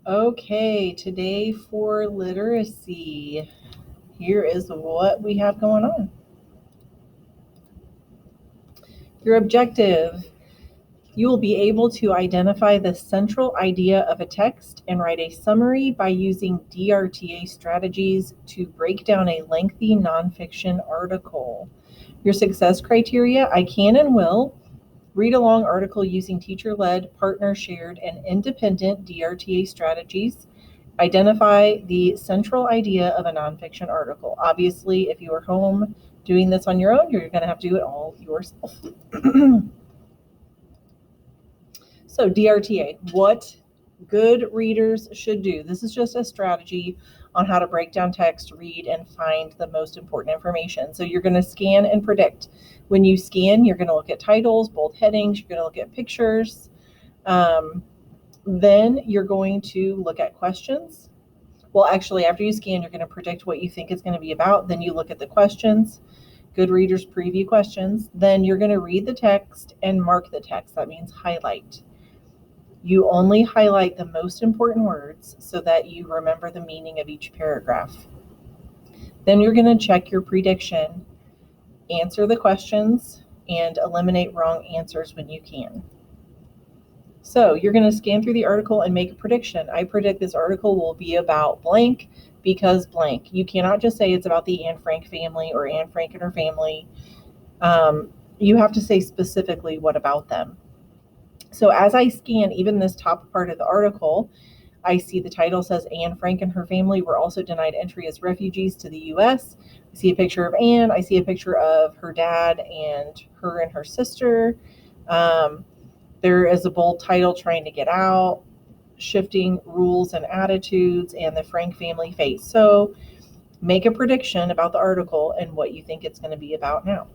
Okay, today for literacy, here is what we have going on. Your objective: you will be able to identify the central idea of a text and write a summary by using DRTA strategies to break down a lengthy nonfiction article. Your success criteria: I can and will read a long article using teacher-led, partner-shared, and independent DRTA strategies. Identify the central idea of a nonfiction article. Obviously, if you are home doing this on your own, you're going to have to do it all yourself. So DRTA, what good readers should do. This is just a strategy on how to break down text, read, and find the most important information. So you're going to scan and predict. When you scan, you're going to look at titles, bold headings, you're going to look at pictures. Then you're going to look at questions. Well, actually, after you scan, you're going to predict what you think it's going to be about. Then you look at the questions, good readers preview questions. Then you're going to read the text and mark the text. That means highlight. You only highlight the most important words so that you remember the meaning of each paragraph. Then you're going to check your prediction, answer the questions, and eliminate wrong answers when you can. So you're going to scan through the article and make a prediction. I predict this article will be about blank because blank. You cannot just say it's about the Anne Frank family or Anne Frank and her family. You have to say specifically what about them. So as I scan even this top part of the article, I see the title says Anne Frank and her family were also denied entry as refugees to the U.S. I see a picture of Anne. I see a picture of her dad and her sister. There is a bold title, Trying to Get Out, Shifting Rules and Attitudes, and the Frank family fate. So make a prediction about the article and what you think it's going to be about now.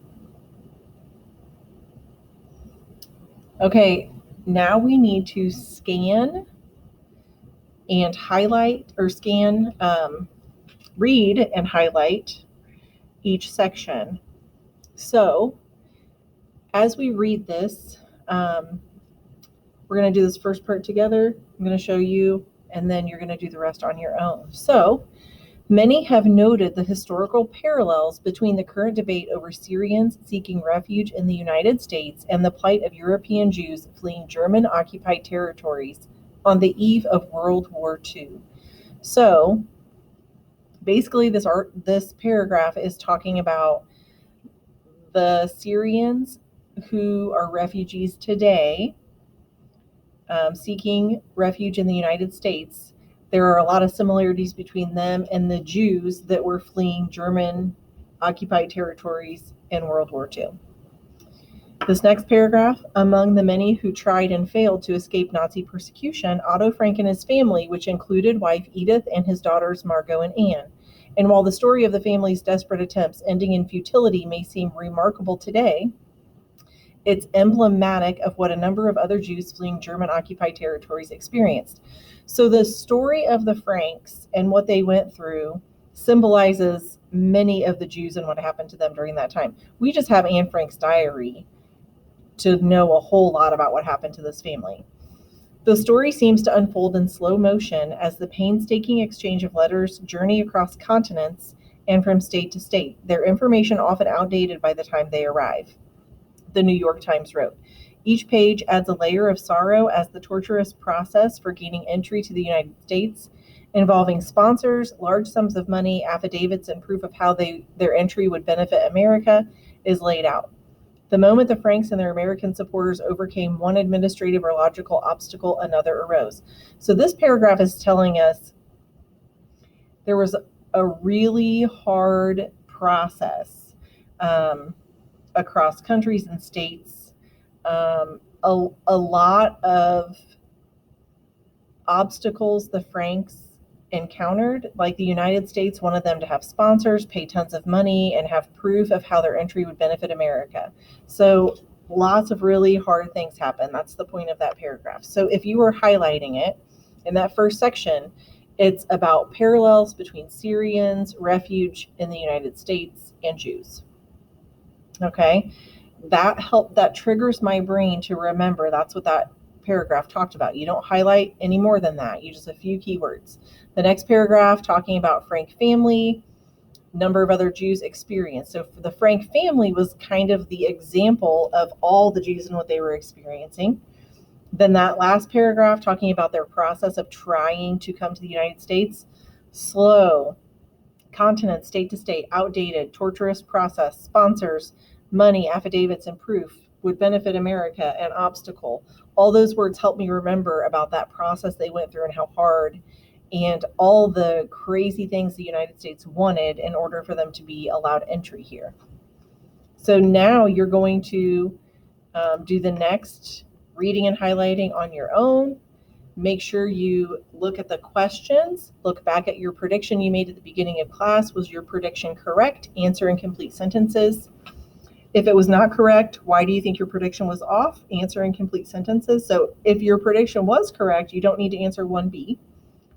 Okay, now we need to scan and highlight, or scan, read and highlight each section. So as we read this, we're going to do this first part together. I'm going to show you, and then you're going to do the rest on your own. So many have noted the historical parallels between the current debate over Syrians seeking refuge in the United States and the plight of European Jews fleeing German-occupied territories on the eve of World War II. So basically this paragraph is talking about the Syrians who are refugees today, seeking refuge in the United States. There are a lot of similarities between them and the Jews that were fleeing German-occupied territories in World War II. This next paragraph: among the many who tried and failed to escape Nazi persecution, Otto Frank and his family, which included wife Edith and his daughters Margot and Anne. And while the story of the family's desperate attempts ending in futility may seem remarkable today, it's emblematic of what a number of other Jews fleeing German-occupied territories experienced. So the story of the Franks and what they went through symbolizes many of the Jews and what happened to them during that time. We just have Anne Frank's diary to know a whole lot about what happened to this family. The story seems to unfold in slow motion as the painstaking exchange of letters journey across continents and from state to state, their information often outdated by the time they arrive. The New York Times wrote, each page adds a layer of sorrow as the torturous process for gaining entry to the United States, involving sponsors, large sums of money, affidavits, and proof of how their entry would benefit America, is laid out. The moment the Franks and their American supporters overcame one administrative or logical obstacle, another arose. So this paragraph is telling us there was a really hard process across countries and states, a lot of obstacles the Franks encountered. Like the United States wanted them to have sponsors, pay tons of money, and have proof of how their entry would benefit America. So lots of really hard things happen. That's the point of that paragraph. So if you were highlighting it in that first section, it's about parallels between Syrians, refuge in the United States, and Jews. Okay, that triggers my brain to remember that's what that paragraph talked about. You don't highlight any more than that. You just a few keywords. The next paragraph talking about Frank family, number of other Jews experienced. So the Frank family was kind of the example of all the Jews and what they were experiencing. Then that last paragraph talking about their process of trying to come to the United States, slow, continent, state to state, outdated, torturous process, sponsors, money, affidavits, and proof, would benefit America, and obstacle. All those words help me remember about that process they went through and how hard and all the crazy things the United States wanted in order for them to be allowed entry here. So now you're going to do the next reading and highlighting on your own. Make sure you look at the questions, look back at your prediction you made at the beginning of class. Was your prediction correct? Answer in complete sentences. If it was not correct, why do you think your prediction was off? Answer in complete sentences. So if your prediction was correct, you don't need to answer 1B.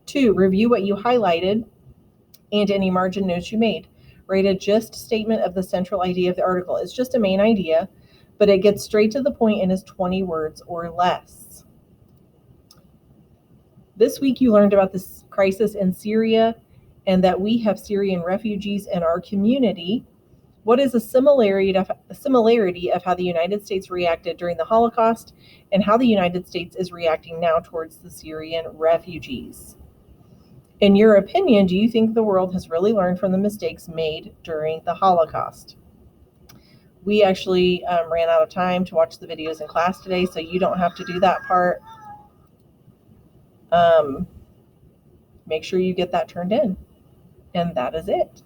2, review what you highlighted and any margin notes you made. Write a gist statement of the central idea of the article. It's just a main idea, but it gets straight to the point and is 20 words or less. This week you learned about this crisis in Syria and that we have Syrian refugees in our community. What is a similarity of how the United States reacted during the Holocaust and how the United States is reacting now towards the Syrian refugees? In your opinion, do you think the world has really learned from the mistakes made during the Holocaust? We actually ran out of time to watch the videos in class today, so you don't have to do that part. Make sure you get that turned in. And that is it.